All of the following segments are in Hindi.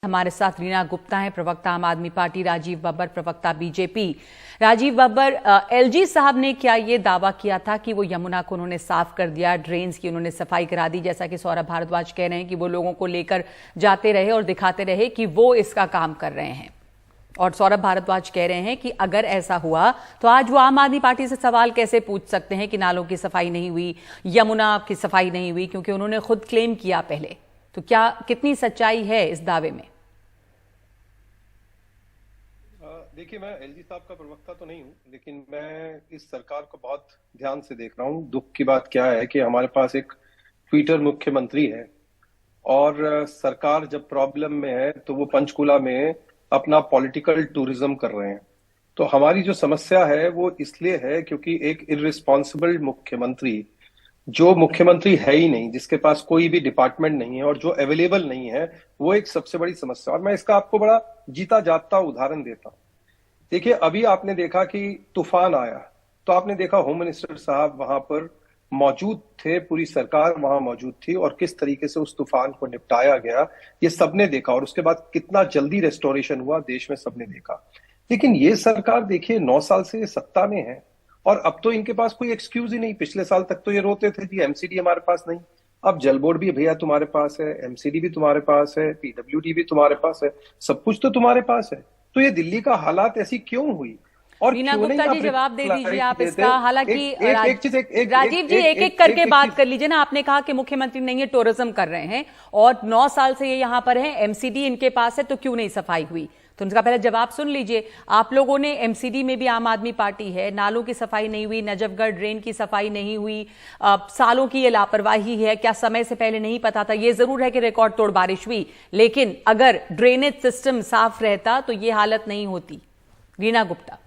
हमारे साथ रीना गुप्ता हैं, प्रवक्ता आम आदमी पार्टी, राजीव बब्बर प्रवक्ता बीजेपी। राजीव बब्बर, एलजी साहब ने क्या ये दावा किया था कि वो यमुना को उन्होंने साफ कर दिया, ड्रेन्स की उन्होंने सफाई करा दी, जैसा कि सौरभ भारद्वाज कह रहे हैं कि वो लोगों को लेकर जाते रहे और दिखाते रहे कि वो इसका काम कर रहे हैं। और सौरभ भारद्वाज कह रहे हैं कि अगर ऐसा हुआ तो आज वो आम आदमी पार्टी से सवाल कैसे पूछ सकते हैं कि नालों की सफाई नहीं हुई, यमुना की सफाई नहीं हुई, क्योंकि उन्होंने खुद क्लेम किया पहले। तो क्या कितनी सच्चाई है इस दावे में? देखिए, मैं एलजी साहब का प्रवक्ता तो नहीं हूं, लेकिन मैं इस सरकार को बहुत ध्यान से देख रहा हूं। दुख की बात क्या है कि हमारे पास एक ट्विटर मुख्यमंत्री है और सरकार जब प्रॉब्लम में है तो वो पंचकुला में अपना पॉलिटिकल टूरिज्म कर रहे हैं। तो हमारी जो समस्या है वो इसलिए है क्योंकि एक इररिस्पॉन्सिबल मुख्यमंत्री, जो मुख्यमंत्री है ही नहीं, जिसके पास कोई भी डिपार्टमेंट नहीं है और जो अवेलेबल नहीं है, वो एक सबसे बड़ी समस्या। और मैं इसका आपको बड़ा जीता जागता उदाहरण देता हूं। देखिए, अभी आपने देखा कि तूफान आया तो आपने देखा होम मिनिस्टर साहब वहां पर मौजूद थे, पूरी सरकार वहां मौजूद थी और किस तरीके से उस तूफान को निपटाया गया ये सबने देखा। और उसके बाद कितना जल्दी रेस्टोरेशन हुआ देश में, सबने देखा। लेकिन ये सरकार देखिए 9 साल से सत्ता में है और अब तो इनके पास कोई एक्सक्यूज ही नहीं। पिछले साल तक तो ये रोते थे कि एमसीडी हमारे पास नहीं, अब जल बोर्ड भी भैया तुम्हारे पास है, एमसीडी भी तुम्हारे पास है, पीडब्ल्यूडी भी तुम्हारे पास है, सब कुछ तो तुम्हारे पास है। तो ये दिल्ली का हालात ऐसी क्यों हुई? और रीना गुप्ता जी जवाब दे दीजिए आप इसका। हालांकि राजीव जी एक एक करके बात कर लीजिए ना। आपने कहा कि मुख्यमंत्री नहीं है, टूरिज्म कर रहे हैं और 9 साल से ये यहाँ पर है, एमसीडी इनके पास है, तो क्यों नहीं सफाई हुई? तो उनका पहले जवाब सुन लीजिए। आप लोगों ने, एमसीडी में भी आम आदमी पार्टी है, नालों की सफाई नहीं हुई, नजफगढ़ ड्रेन की सफाई नहीं हुई, सालों की ये लापरवाही है। क्या समय से पहले नहीं पता था? ये जरूर है कि रिकॉर्ड तोड़ बारिश हुई, लेकिन अगर ड्रेनेज सिस्टम साफ रहता तो ये हालत नहीं होती। रीना गुप्ता।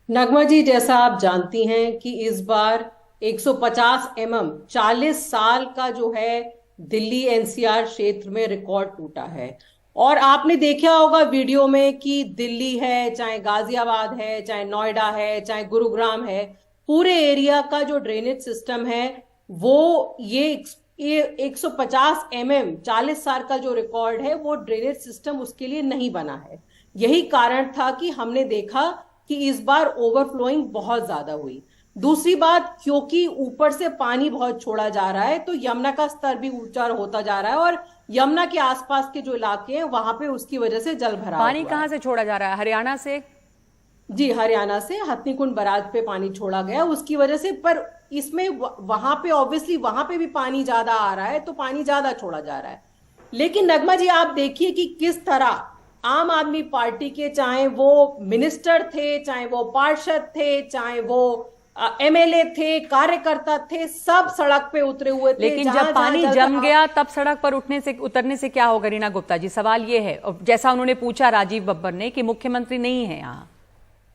नगमा जी, जैसा आप जानती हैं कि इस बार 150 mm 40 साल का जो है दिल्ली एनसीआर क्षेत्र में रिकॉर्ड टूटा है। और आपने देखा होगा वीडियो में कि दिल्ली है, चाहे गाजियाबाद है, चाहे नोएडा है, चाहे गुरुग्राम है, पूरे एरिया का जो ड्रेनेज सिस्टम है वो ये 150 mm 40 साल का जो रिकॉर्ड है वो ड्रेनेज सिस्टम उसके लिए नहीं बना है। यही कारण था कि हमने देखा कि इस बार ओवरफ्लोइंग बहुत ज्यादा हुई। दूसरी बात, क्योंकि ऊपर से पानी बहुत छोड़ा जा रहा है तो यमुना का स्तर भी ऊंचा होता जा रहा है और यमुना के आसपास के जो इलाके हैं वहां पे उसकी वजह से जल भराव। पानी कहां से छोड़ा जा रहा है? हरियाणा से? जी, हरियाणा से हथनीकुंड बराज पे पानी छोड़ा गया उसकी वजह से। पर इसमें वहां पे ऑब्वियसली वहां पे भी पानी ज्यादा आ रहा है तो पानी ज्यादा छोड़ा जा रहा है। लेकिन नगमा जी, आप देखिए कि किस तरह आम आदमी पार्टी के, चाहे वो मिनिस्टर थे, चाहे वो पार्षद थे, चाहे वो एमएलए थे, कार्यकर्ता थे, सब सड़क पे उतरे हुए थे। लेकिन जब पानी जम गया तब सड़क पर उतरने से क्या होगा? रीना गुप्ता जी, सवाल ये है, जैसा उन्होंने पूछा राजीव बब्बर ने कि मुख्यमंत्री नहीं है यहाँ।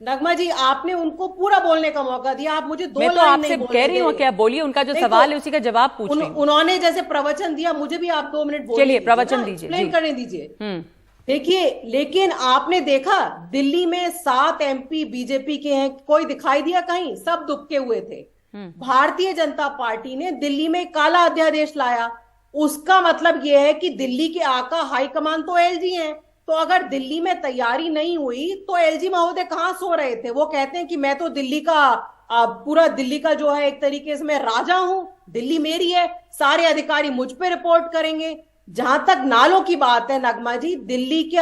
नगमा जी, आपने उनको पूरा बोलने का मौका दिया, आप मुझे 2 लाइन तो आपसे कह रही हूँ, क्या बोलिए, उनका जो सवाल है उसी का जवाब पूछ रही हूं। उन्होंने जैसे प्रवचन दिया, मुझे भी आप 2 मिनट बोलिए। चलिए, प्रवचन दीजिए, एक्सप्लेन करने दीजिए। देखिए, लेकिन आपने देखा दिल्ली में 7 एमपी बीजेपी के हैं, कोई दिखाई दिया कहीं? सब दुबके हुए थे। भारतीय जनता पार्टी ने दिल्ली में काला अध्यादेश लाया। उसका मतलब यह है कि दिल्ली के आका हाईकमान तो एलजी हैं। तो अगर दिल्ली में तैयारी नहीं हुई तो एलजी महोदय कहां सो रहे थे? वो कहते हैं कि मैं तो दिल्ली का पूरा दिल्ली का जो है एक तरीके से मैं राजा हूं, दिल्ली मेरी है, सारे अधिकारी मुझ पे रिपोर्ट करेंगे। जहां तक नालों की बात है नगमा जी, दिल्ली के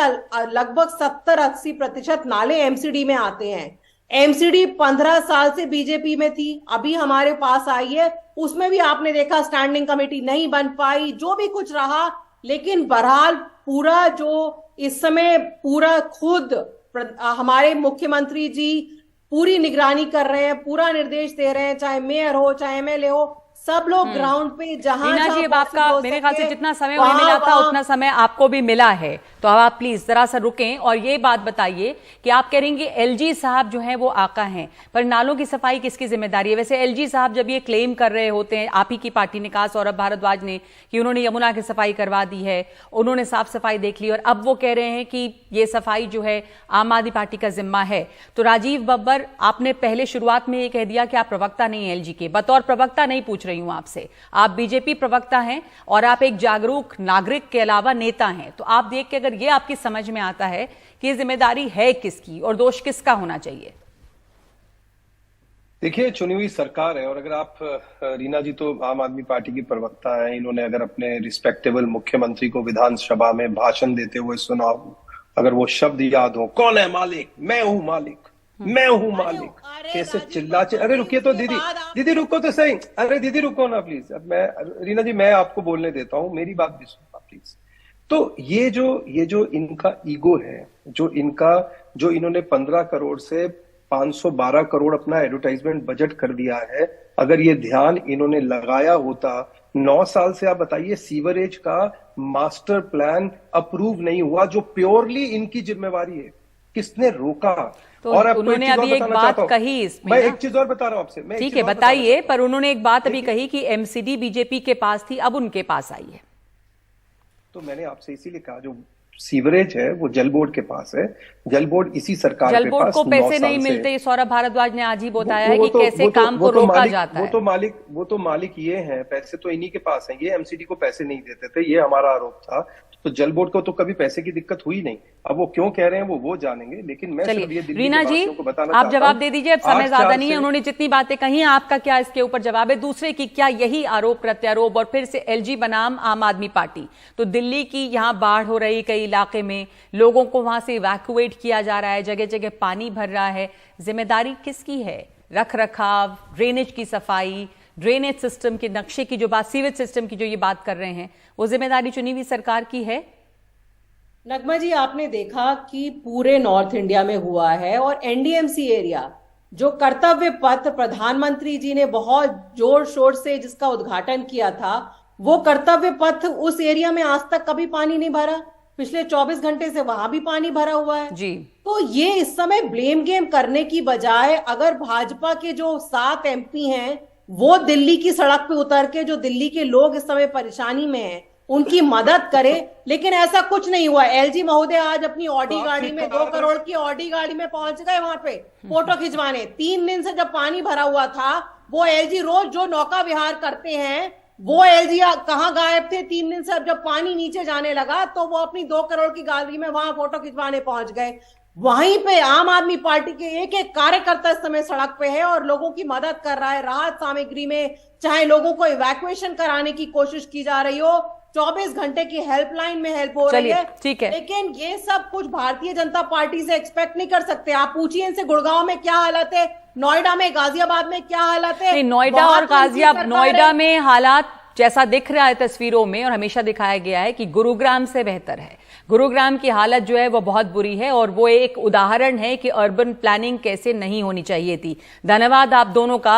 लगभग 70-80% नाले एमसीडी में आते हैं। एमसीडी 15 साल से बीजेपी में थी, अभी हमारे पास आई है, उसमें भी आपने देखा स्टैंडिंग कमेटी नहीं बन पाई, जो भी कुछ रहा। लेकिन बहरहाल पूरा जो इस समय पूरा खुद हमारे मुख्यमंत्री जी पूरी निगरानी कर रहे हैं, पूरा निर्देश दे रहे हैं, चाहे मेयर हो चाहे एमएलए हो, सब लोग ग्राउंड पे जहां जी, अब आपका मेरे ख्याल से जितना समय उन्हें मिला था उतना समय आपको भी मिला है, तो अब आप प्लीज जरा सा रुकें और ये बात बताइए कि आप कह रही हैं एलजी साहब जो हैं वो आका हैं, पर नालों की सफाई किसकी जिम्मेदारी है? वैसे एलजी साहब जब ये क्लेम कर रहे होते हैं, आप ही की पार्टी ने कहा, सौरभ भारद्वाज ने, कि उन्होंने यमुना की सफाई करवा दी है, उन्होंने साफ सफाई देख ली और अब वो कह रहे हैं कि ये सफाई जो है आम आदमी पार्टी का जिम्मा है। तो राजीव बब्बर, आपने पहले शुरुआत में ये कह दिया कि आप प्रवक्ता नहीं है एलजी के, बतौर प्रवक्ता नहीं पूछ रही रही हूं आपसे। आप बीजेपी प्रवक्ता हैं और आप एक जागरूक नागरिक के अलावा नेता हैं, तो आप देख के अगर ये आपकी समझ में आता है कि ये जिम्मेदारी है किसकी और दोष किसका होना चाहिए? देखिए, चुनी हुई सरकार है और अगर आप, रीना जी तो आम आदमी पार्टी की प्रवक्ता है, इन्होंने अगर अपने रिस्पेक्टेबल मुख्यमंत्री को विधानसभा में भाषण देते हुए सुना हो, अगर वो शब्द याद हो, कौन है मालिक, मैं हूं मालिक, मैं हूं मालिक, कैसे अरे रुकिए तो दीदी रुको तो सही, अरे दीदी रुको ना प्लीज। अब मैं, रीना जी मैं आपको बोलने देता हूं, मेरी बात भी सुनना प्लीज। तो ये जो इनका ईगो है, जो इन्होंने 15 करोड़ से 512 करोड़ अपना एडवर्टाइजमेंट बजट कर दिया है, अगर ये ध्यान इन्होंने लगाया होता, 9 साल से आप बताइए सीवरेज का मास्टर प्लान अप्रूव नहीं हुआ, जो प्योरली इनकी जिम्मेवारी है, किसने रोका? तो और उन्होंने अभी एक बात कही इसमें, मैं एक चीज और बता रहा हूं आपसे, ठीक है बताइए, पर उन्होंने एक बात अभी कही कि एमसीडी बीजेपी के पास थी, अब उनके पास आई है। तो मैंने आपसे इसीलिए कहा, जो सीवरेज है वो जल बोर्ड के पास है, जल बोर्ड इसी सरकार के पास, जल बोर्ड को पैसे नहीं मिलते। सौरभ भारद्वाज ने आज ही बताया है कि कैसे काम को रोका जाता है। वो तो मालिक ये हैं, पैसे तो इन्हीं के पास हैं, ये एमसीडी को पैसे नहीं देते थे, ये हमारा आरोप था। तो जल बोर्ड को तो कभी पैसे की दिक्कत हुई नहीं, अब वो क्यों कह रहे हैं वो जानेंगे, लेकिन मैं सिर्फ ये दिल्ली रीना जी को बताना आप जवाब दे दीजिए, अब समय ज्यादा नहीं है। उन्होंने जितनी बातें कही, आपका क्या इसके ऊपर जवाब है? दूसरे की क्या यही आरोप प्रत्यारोप, और फिर से एलजी बनाम आम आदमी पार्टी, तो दिल्ली की यहाँ बाढ़ हो रही, कई इलाके में लोगों को वहां से इवैक्यूएट किया जा रहा है, जगह जगह पानी भर रहा है, जिम्मेदारी किसकी है? रख रखाव, ड्रेनेज की सफाई, ड्रेनेज सिस्टम के नक्शे की जो बात, सीवेज सिस्टम की जो ये बात कर रहे हैं, वो जिम्मेदारी चुनी हुई सरकार की है? नगमा जी, आपने देखा कि पूरे नॉर्थ इंडिया में हुआ है, और एनडीएमसी एरिया जो कर्तव्य पथ प्रधानमंत्री जी ने बहुत जोर शोर से जिसका उद्घाटन किया था, वो कर्तव्य पथ, उस एरिया में आज तक कभी पानी नहीं भरा, पिछले 24 घंटे से वहां भी पानी भरा हुआ है जी। तो ये इस समय ब्लेम गेम करने की बजाय, अगर भाजपा के जो 7 एमपी हैं वो दिल्ली की सड़क पे उतर के, जो दिल्ली के लोग इस समय परेशानी में हैं, उनकी मदद करे, लेकिन ऐसा कुछ नहीं हुआ। एलजी महोदय आज अपनी ऑडी गाड़ी में, 2 करोड़ की ऑडी गाड़ी में पहुंच गए वहां पे फोटो खिंचवाने। 3 दिन से जब पानी भरा हुआ था, वो एलजी रोज जो नौका विहार करते हैं, वो एलजी कहां गायब थे 3 दिन से? अब जब पानी नीचे जाने लगा तो वो अपनी 2 करोड़ की गाड़ी में वहां फोटो खिंचवाने पहुंच गए। वहीं पे आम आदमी पार्टी के एक एक कार्यकर्ता इस समय सड़क पे है और लोगों की मदद कर रहा है, राहत सामग्री में, चाहे लोगों को इवैक्यूएशन कराने की कोशिश की जा रही हो, 24 घंटे की हेल्पलाइन में हेल्प हो रही है, ठीक है। लेकिन ये सब कुछ भारतीय जनता पार्टी से एक्सपेक्ट नहीं कर सकते। आप पूछिए इनसे, गुड़गांव में क्या हालत है, नोएडा में, गाजियाबाद में क्या हालत है? नोएडा और गाजियाबाद, नोएडा में हालात जैसा दिख रहा है तस्वीरों में और हमेशा दिखाया गया है कि गुरुग्राम से बेहतर है। गुरुग्राम की हालत जो है वो बहुत बुरी है और वो एक उदाहरण है कि अर्बन प्लानिंग कैसे नहीं होनी चाहिए थी। धन्यवाद आप दोनों का।